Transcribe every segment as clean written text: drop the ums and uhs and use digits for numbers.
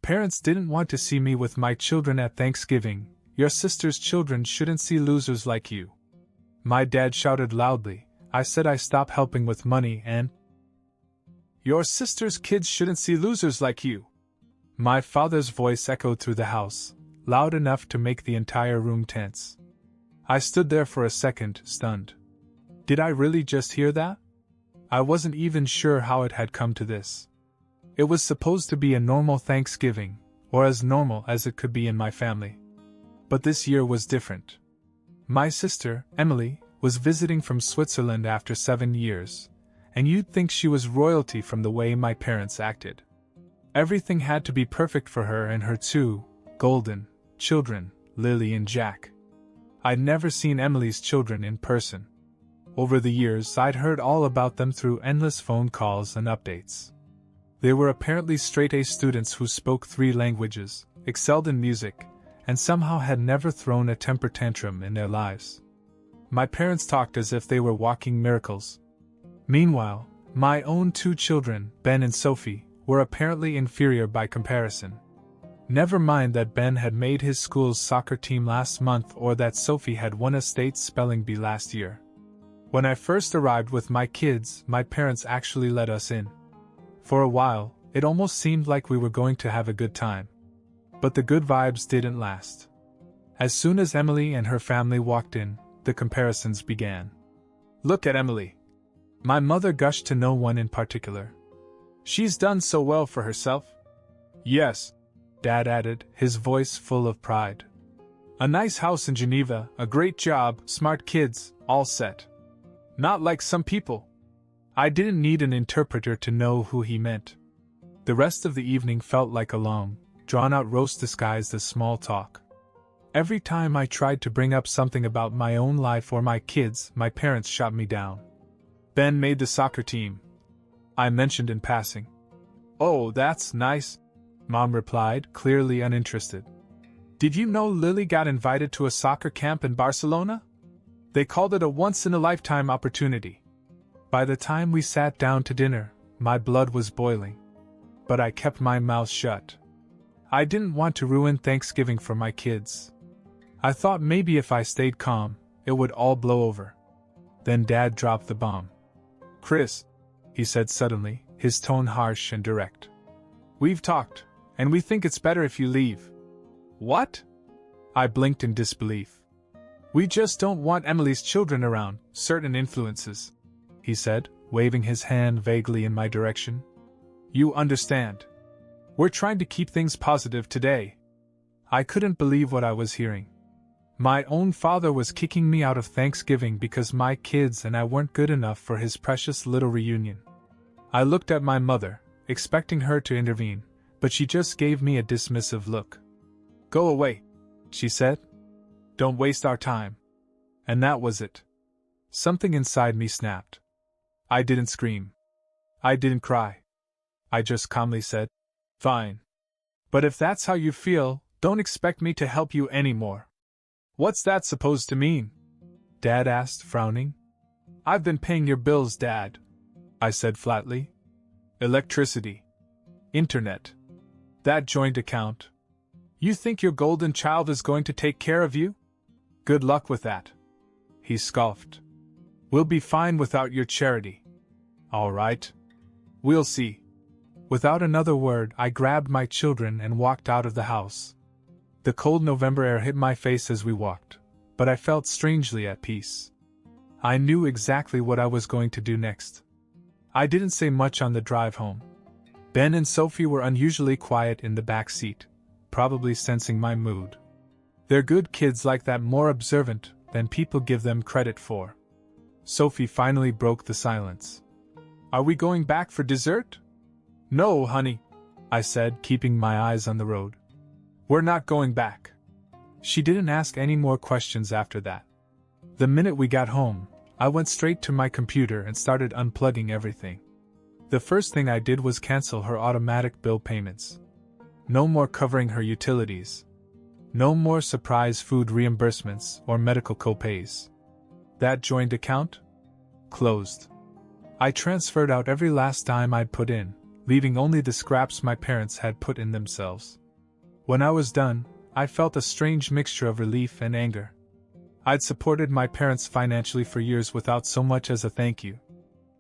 parents didn't want to see me with my children at Thanksgiving. Your sister's children shouldn't see losers like you. My dad shouted loudly. I said I stop helping with money and... Your sister's kids shouldn't see losers like you. My father's voice echoed through the house, loud enough to make the entire room tense. I stood there for a second, stunned. Did I really just hear that? I wasn't even sure how it had come to this. It was supposed to be a normal Thanksgiving, or as normal as it could be in my family. But this year was different. My sister, Emily, was visiting from Switzerland after 7 years, and you'd think she was royalty from the way my parents acted. Everything had to be perfect for her and her two golden children, Lily and Jack. I'd never seen Emily's children in person. Over the years, I'd heard all about them through endless phone calls and updates. They were apparently straight-A students who spoke 3 languages, excelled in music, and somehow had never thrown a temper tantrum in their lives. My parents talked as if they were walking miracles. Meanwhile, my own 2 children, Ben and Sophie, were apparently inferior by comparison. Never mind that Ben had made his school's soccer team last month or that Sophie had won a state spelling bee last year. When I first arrived with my kids, my parents actually let us in. For a while, it almost seemed like we were going to have a good time. But the good vibes didn't last. As soon as Emily and her family walked in, the comparisons began. Look at Emily. My mother gushed to no one in particular. She's done so well for herself. Yes, Dad added, his voice full of pride. A nice house in Geneva, a great job, smart kids, all set. Not like some people. I didn't need an interpreter to know who he meant. The rest of the evening felt like a long, drawn-out roast disguised as small talk. Every time I tried to bring up something about my own life or my kids, my parents shot me down. Ben made the soccer team, I mentioned in passing. Oh, that's nice, Mom replied, clearly uninterested. Did you know Lily got invited to a soccer camp in Barcelona? They called it a once-in-a-lifetime opportunity. By the time we sat down to dinner, my blood was boiling. But I kept my mouth shut. I didn't want to ruin Thanksgiving for my kids. I thought maybe if I stayed calm, it would all blow over. Then Dad dropped the bomb. Chris, he said suddenly, his tone harsh and direct. We've talked, and we think it's better if you leave. What? I blinked in disbelief. We just don't want Emily's children around, certain influences, he said, waving his hand vaguely in my direction. You understand. We're trying to keep things positive today. I couldn't believe what I was hearing. My own father was kicking me out of Thanksgiving because my kids and I weren't good enough for his precious little reunion. I looked at my mother, expecting her to intervene, but she just gave me a dismissive look. Go away, she said. Don't waste our time. And that was it. Something inside me snapped. I didn't scream. I didn't cry. I just calmly said, Fine. But if that's how you feel, don't expect me to help you anymore. What's that supposed to mean? Dad asked, frowning. I've been paying your bills, Dad, I said flatly. Electricity. Internet. That joint account. You think your golden child is going to take care of you? Good luck with that. He scoffed. We'll be fine without your charity. All right. We'll see. Without another word, I grabbed my children and walked out of the house. The cold November air hit my face as we walked, but I felt strangely at peace. I knew exactly what I was going to do next. I didn't say much on the drive home. Ben and Sophie were unusually quiet in the back seat, probably sensing my mood. They're good kids like that, more observant than people give them credit for. Sophie finally broke the silence. Are we going back for dessert? No, honey, I said, keeping my eyes on the road. We're not going back. She didn't ask any more questions after that. The minute we got home, I went straight to my computer and started unplugging everything. The first thing I did was cancel her automatic bill payments. No more covering her utilities. No more surprise food reimbursements or medical copays. That joint account? Closed. I transferred out every last dime I'd put in, leaving only the scraps my parents had put in themselves. When I was done, I felt a strange mixture of relief and anger. I'd supported my parents financially for years without so much as a thank you.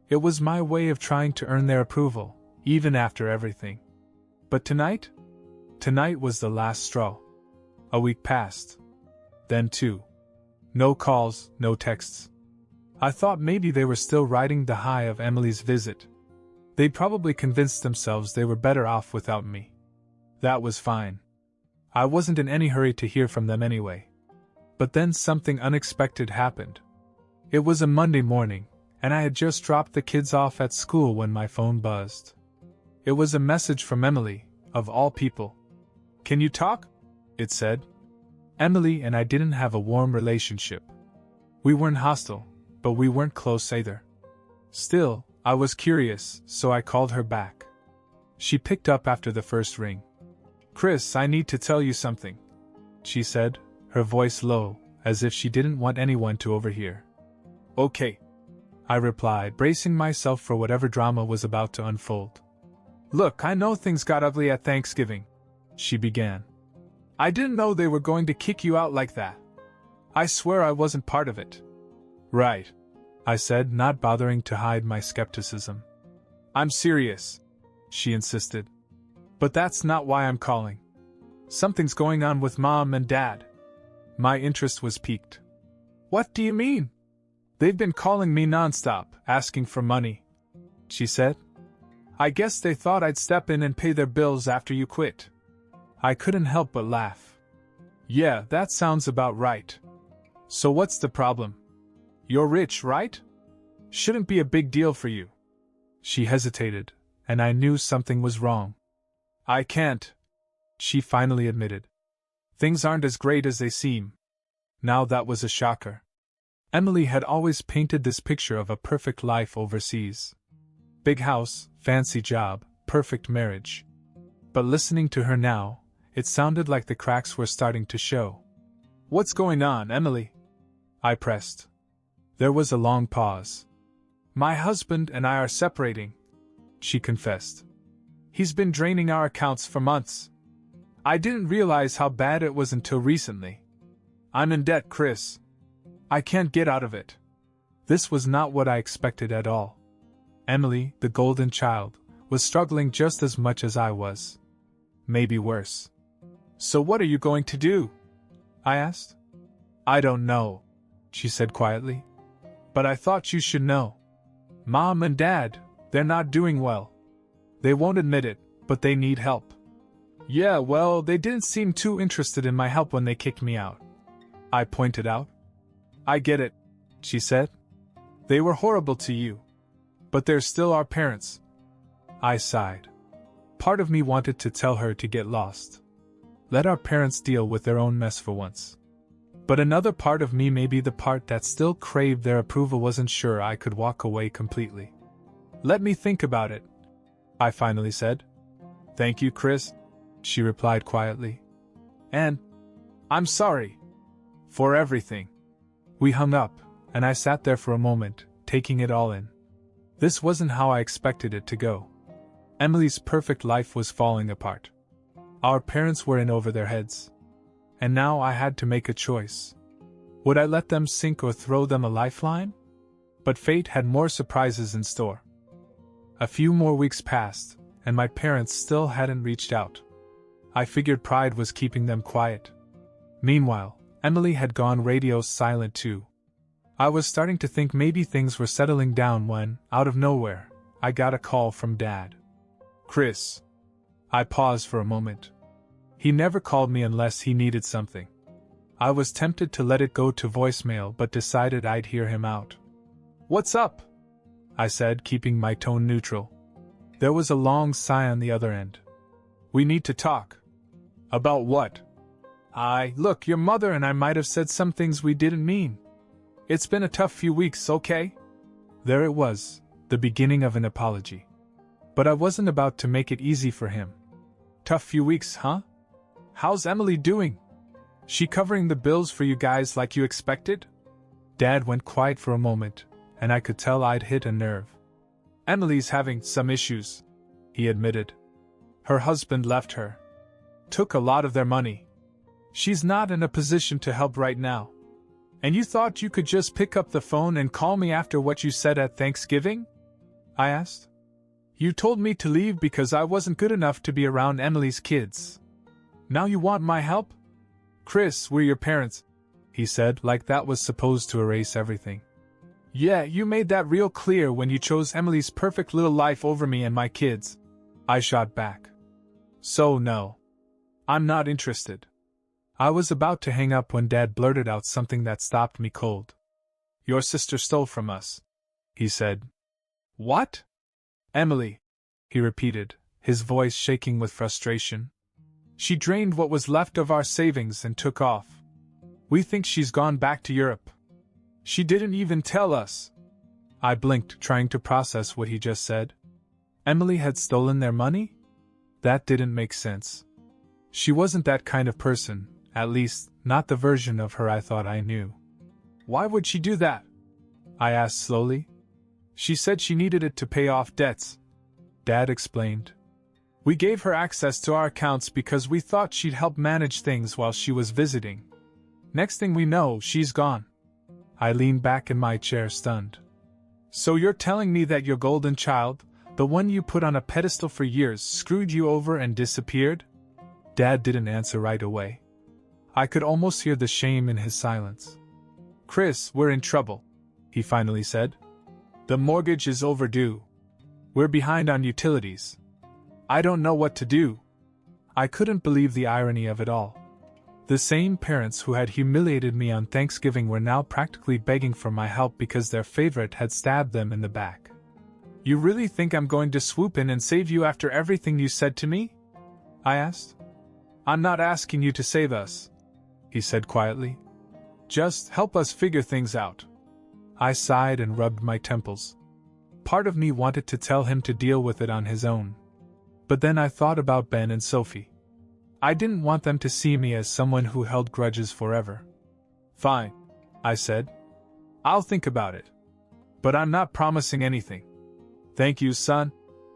It was my way of trying to earn their approval, even after everything. But tonight? Tonight was the last straw. A week passed. Then 2. No calls, no texts. I thought maybe they were still riding the high of Emily's visit. They'd probably convinced themselves they were better off without me. That was fine. I wasn't in any hurry to hear from them anyway. But then something unexpected happened. It was a Monday morning, and I had just dropped the kids off at school when my phone buzzed. It was a message from Emily, of all people. "Can you talk?" it said. Emily and I didn't have a warm relationship. We weren't hostile, but we weren't close either. Still, I was curious, so I called her back. She picked up after the first ring. "Chris, I need to tell you something," she said, her voice low, as if she didn't want anyone to overhear. "Okay," I replied, bracing myself for whatever drama was about to unfold. "Look, I know things got ugly at Thanksgiving," she began. "I didn't know they were going to kick you out like that. I swear I wasn't part of it." "Right," I said, not bothering to hide my skepticism. "I'm serious," she insisted. "But that's not why I'm calling. Something's going on with Mom and Dad." My interest was piqued. "What do you mean?" "They've been calling me nonstop, asking for money," she said. "I guess they thought I'd step in and pay their bills after you quit." I couldn't help but laugh. "Yeah, that sounds about right. So what's the problem? You're rich, right? Shouldn't be a big deal for you." She hesitated, and I knew something was wrong. "I can't," she finally admitted. "Things aren't as great as they seem." Now that was a shocker. Emily had always painted this picture of a perfect life overseas. Big house, fancy job, perfect marriage. But listening to her now, it sounded like the cracks were starting to show. "What's going on, Emily?" I pressed. There was a long pause. "My husband and I are separating," she confessed. "He's been draining our accounts for months. I didn't realize how bad it was until recently. I'm in debt, Chris. I can't get out of it." This was not what I expected at all. Emily, the golden child, was struggling just as much as I was. Maybe worse. "So what are you going to do?" I asked. "I don't know," she said quietly. "But I thought you should know. Mom and Dad, they're not doing well. They won't admit it, but they need help." "Yeah, well, they didn't seem too interested in my help when they kicked me out," I pointed out. "I get it," she said. "They were horrible to you. But they're still our parents." I sighed. Part of me wanted to tell her to get lost. Let our parents deal with their own mess for once. But another part of me, maybe the part that still craved their approval, wasn't sure I could walk away completely. "Let me think about it," I finally said. "Thank you, Chris," she replied quietly. "And I'm sorry for everything." We hung up, and I sat there for a moment, taking it all in. This wasn't how I expected it to go. Emily's perfect life was falling apart. Our parents were in over their heads. And now I had to make a choice. Would I let them sink or throw them a lifeline? But fate had more surprises in store. A few more weeks passed, and my parents still hadn't reached out. I figured pride was keeping them quiet. Meanwhile, Emily had gone radio silent too. I was starting to think maybe things were settling down when, out of nowhere, I got a call from Dad. "Chris." I paused for a moment. He never called me unless he needed something. I was tempted to let it go to voicemail, but decided I'd hear him out. "What's up?" I said, keeping my tone neutral. There was a long sigh on the other end. "We need to talk." "About what?" Look, your mother and I might have said some things we didn't mean. It's been a tough few weeks, okay?" There it was, the beginning of an apology. But I wasn't about to make it easy for him. "Tough few weeks, huh? How's Emily doing? She covering the bills for you guys like you expected?" Dad went quiet for a moment, and I could tell I'd hit a nerve. "Emily's having some issues," he admitted. Her husband left her. Took a lot of their money. She's not in a position to help right now. And you thought you could just pick up the phone and call me after what you said at Thanksgiving? I asked. You told me to leave because I wasn't good enough to be around Emily's kids. Now you want my help? Chris, we're your parents, he said, like that was supposed to erase everything. Yeah, you made that real clear when you chose Emily's perfect little life over me and my kids, I shot back. So no. I'm not interested. I was about to hang up when Dad blurted out something that stopped me cold. Your sister stole from us, he said. What? Emily, he repeated, his voice shaking with frustration. She drained what was left of our savings and took off. We think she's gone back to Europe. She didn't even tell us. I blinked, trying to process what he just said. Emily had stolen their money? That didn't make sense. She wasn't that kind of person, at least, not the version of her I thought I knew. Why would she do that? I asked slowly. She said she needed it to pay off debts, Dad explained. We gave her access to our accounts because we thought she'd help manage things while she was visiting. Next thing we know, she's gone. I leaned back in my chair, stunned. So you're telling me that your golden child, the one you put on a pedestal for years, screwed you over and disappeared? Dad didn't answer right away. I could almost hear the shame in his silence. Chris, we're in trouble, he finally said. The mortgage is overdue. We're behind on utilities. I don't know what to do. I couldn't believe the irony of it all. The same parents who had humiliated me on Thanksgiving were now practically begging for my help because their favorite had stabbed them in the back. You really think I'm going to swoop in and save you after everything you said to me? I asked. I'm not asking you to save us, he said quietly. Just help us figure things out. I sighed and rubbed my temples. Part of me wanted to tell him to deal with it on his own. But then I thought about Ben and Sophie. I didn't want them to see me as someone who held grudges forever. Fine, I said. I'll think about it. But I'm not promising anything. Thank you, son,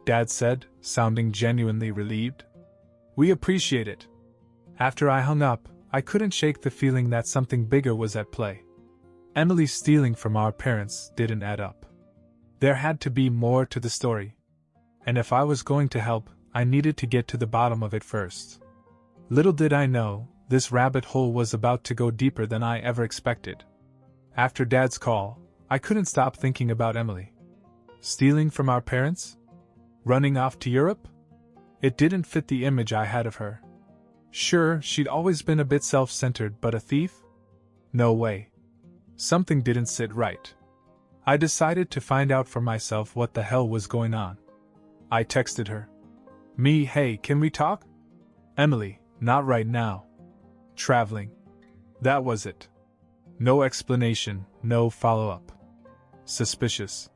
Dad said, sounding genuinely relieved. We appreciate it. After I hung up, I couldn't shake the feeling that something bigger was at play. Emily stealing from our parents didn't add up. There had to be more to the story. And if I was going to help, I needed to get to the bottom of it first. Little did I know, this rabbit hole was about to go deeper than I ever expected. After Dad's call, I couldn't stop thinking about Emily. Stealing from our parents? Running off to Europe? It didn't fit the image I had of her. Sure, she'd always been a bit self-centered, but a thief? No way. Something didn't sit right. I decided to find out for myself what the hell was going on. I texted her. Me, hey, can we talk? Emily, not right now. Traveling. That was it. No explanation, no follow-up. Suspicious.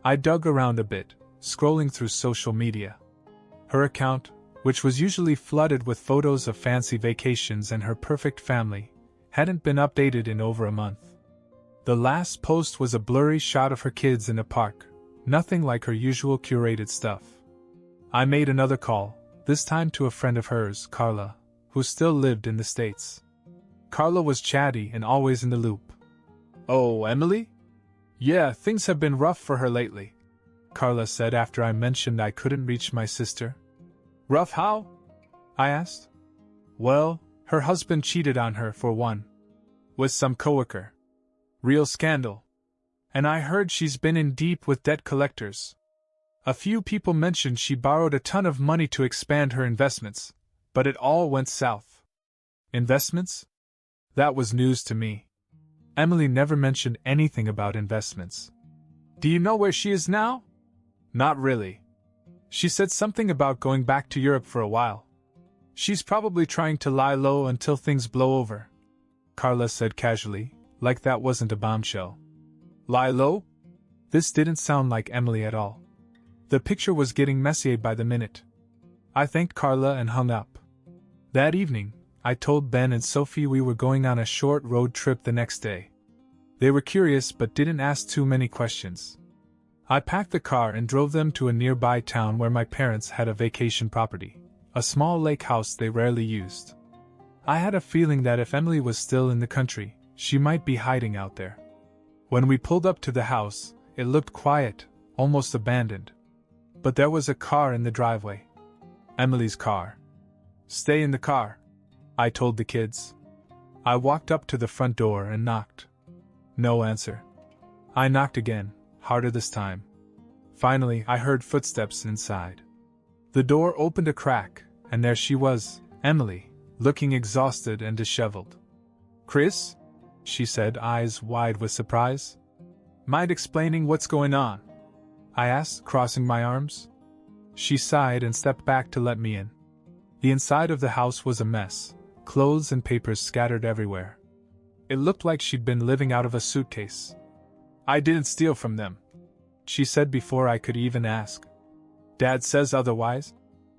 I dug around a bit, scrolling through social media. Her account, which was usually flooded with photos of fancy vacations and her perfect family, hadn't been updated in over a month. The last post was a blurry shot of her kids in a park, nothing like her usual curated stuff. I made another call, this time to a friend of hers, Carla, who still lived in the States. Carla was chatty and always in the loop. Oh, Emily? Yeah, things have been rough for her lately, Carla said after I mentioned I couldn't reach my sister. Rough how? I asked. Well, her husband cheated on her for one. With some coworker. Real scandal. And I heard she's been in deep with debt collectors. A few people mentioned she borrowed a ton of money to expand her investments, but it all went south. Investments? That was news to me. Emily never mentioned anything about investments. Do you know where she is now? Not really. She said something about going back to Europe for a while. She's probably trying to lie low until things blow over, Carla said casually, like that wasn't a bombshell. Lie low? This didn't sound like Emily at all. The picture was getting messier by the minute. I thanked Carla and hung up. That evening, I told Ben and Sophie we were going on a short road trip the next day. They were curious but didn't ask too many questions. I packed the car and drove them to a nearby town where my parents had a vacation property, a small lake house they rarely used. I had a feeling that if Emily was still in the country, she might be hiding out there. When we pulled up to the house, it looked quiet, almost abandoned. But there was a car in the driveway. Emily's car. "Stay in the car," I told the kids. I walked up to the front door and knocked. No answer. I knocked again, harder this time. Finally, I heard footsteps inside. The door opened a crack, and there she was, Emily, looking exhausted and disheveled. "Chris?" she said, eyes wide with surprise. "Mind explaining what's going on?" I asked, crossing my arms. She sighed and stepped back to let me in. The inside of the house was a mess, clothes and papers scattered everywhere. It looked like she'd been living out of a suitcase. "I didn't steal from them," she said before I could even ask. "Dad says otherwise,"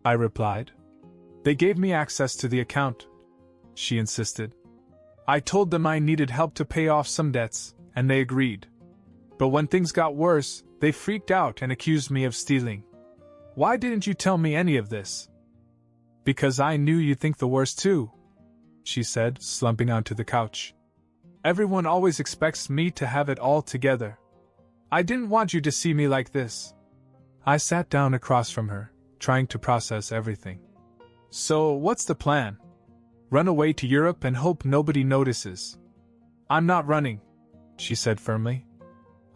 I replied. "They gave me access to the account," she insisted. "I told them I needed help to pay off some debts, and they agreed. But when things got worse, they freaked out and accused me of stealing. Why didn't you tell me any of this?" "Because I knew you'd think the worst too," she said, slumping onto the couch. "Everyone always expects me to have it all together. I didn't want you to see me like this." I sat down across from her, trying to process everything. "So, what's the plan? Run away to Europe and hope nobody notices?" "I'm not running," she said firmly.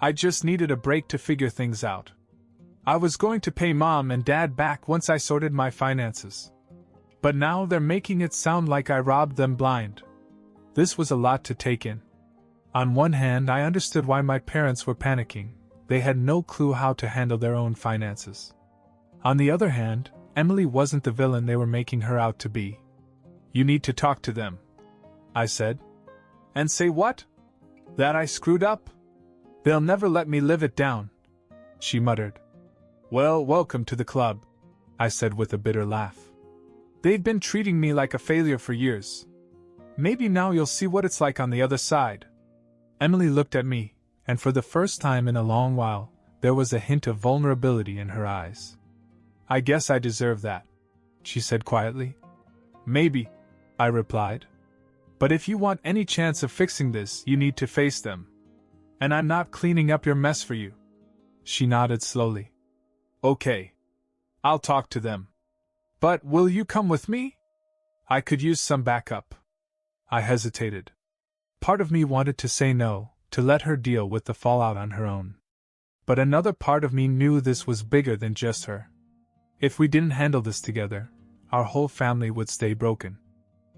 "I just needed a break to figure things out. I was going to pay Mom and Dad back once I sorted my finances. But now they're making it sound like I robbed them blind." This was a lot to take in. On one hand, I understood why my parents were panicking. They had no clue how to handle their own finances. On the other hand, Emily wasn't the villain they were making her out to be. "You need to talk to them," I said. "And say what? That I screwed up? They'll never let me live it down," she muttered. "Well, welcome to the club," I said with a bitter laugh. "They've been treating me like a failure for years. Maybe now you'll see what it's like on the other side." Emily looked at me, and for the first time in a long while, there was a hint of vulnerability in her eyes. "I guess I deserve that," she said quietly. "Maybe," I replied. "But if you want any chance of fixing this, you need to face them. And I'm not cleaning up your mess for you." She nodded slowly. "Okay. I'll talk to them. But will you come with me? I could use some backup." I hesitated. Part of me wanted to say no, to let her deal with the fallout on her own. But another part of me knew this was bigger than just her. If we didn't handle this together, our whole family would stay broken.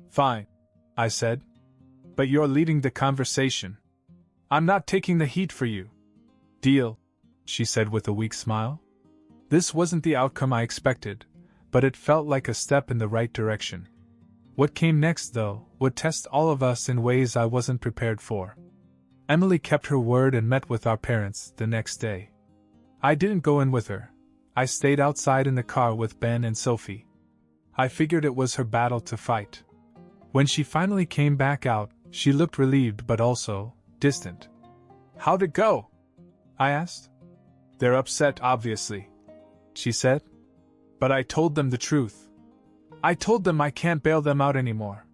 "Fine," I said. "But you're leading the conversation. I'm not taking the heat for you." "Deal," she said with a weak smile. This wasn't the outcome I expected, but it felt like a step in the right direction. What came next, though, would test all of us in ways I wasn't prepared for. Emily kept her word and met with our parents the next day. I didn't go in with her. I stayed outside in the car with Ben and Sophie. I figured it was her battle to fight. When she finally came back out, she looked relieved but also distant. "How'd it go?" I asked. "They're upset, obviously," she said. "But I told them the truth. I told them I can't bail them out anymore.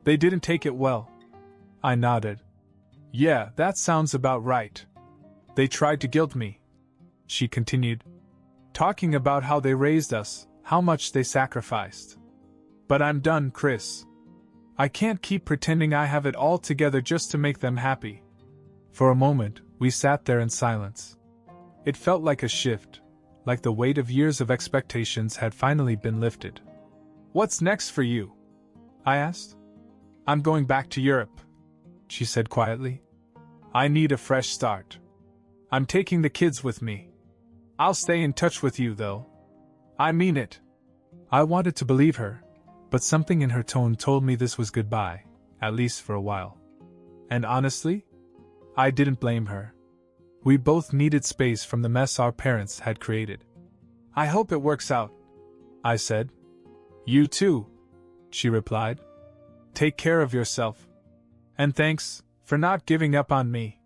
They didn't take it well." I nodded. "Yeah, that sounds about right. They tried to guilt me," she continued, talking about how they raised us, how much they sacrificed. "But I'm done, Chris. I can't keep pretending I have it all together just to make them happy." For a moment, we sat there in silence. It felt like a shift, like the weight of years of expectations had finally been lifted. "What's next for you?" I asked. "I'm going back to Europe," she said quietly. "I need a fresh start. I'm taking the kids with me. I'll stay in touch with you, though. I mean it." I wanted to believe her, but something in her tone told me this was goodbye, at least for a while. And honestly, I didn't blame her. We both needed space from the mess our parents had created. "I hope it works out," I said. "You too," she replied. "Take care of yourself. And thanks for not giving up on me."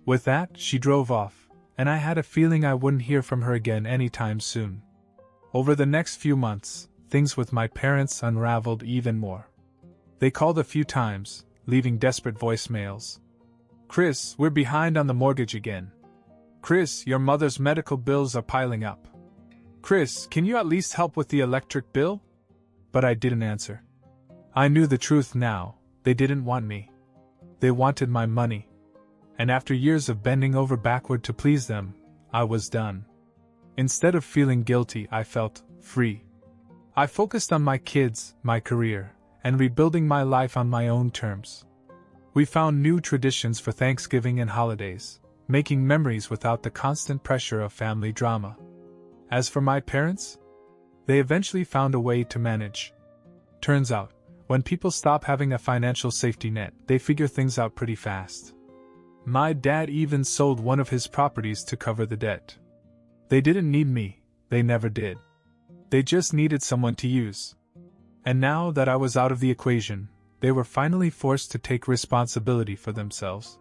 With that, she drove off, and I had a feeling I wouldn't hear from her again anytime soon. Over the next few months, things with my parents unraveled even more. They called a few times, leaving desperate voicemails. "Chris, we're behind on the mortgage again. Chris, your mother's medical bills are piling up. Chris, can you at least help with the electric bill?" But I didn't answer. I knew the truth now. They didn't want me. They wanted my money. And after years of bending over backward to please them, I was done. Instead of feeling guilty, I felt free. I focused on my kids, my career, and rebuilding my life on my own terms. We found new traditions for Thanksgiving and holidays, making memories without the constant pressure of family drama. As for my parents, they eventually found a way to manage. Turns out, when people stop having a financial safety net, they figure things out pretty fast. My dad even sold one of his properties to cover the debt. They didn't need me, they never did. They just needed someone to use. And now that I was out of the equation, they were finally forced to take responsibility for themselves.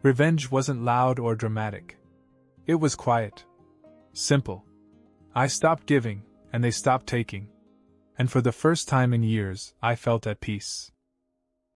Revenge wasn't loud or dramatic. It was quiet. Simple. I stopped giving, and they stopped taking. And for the first time in years, I felt at peace.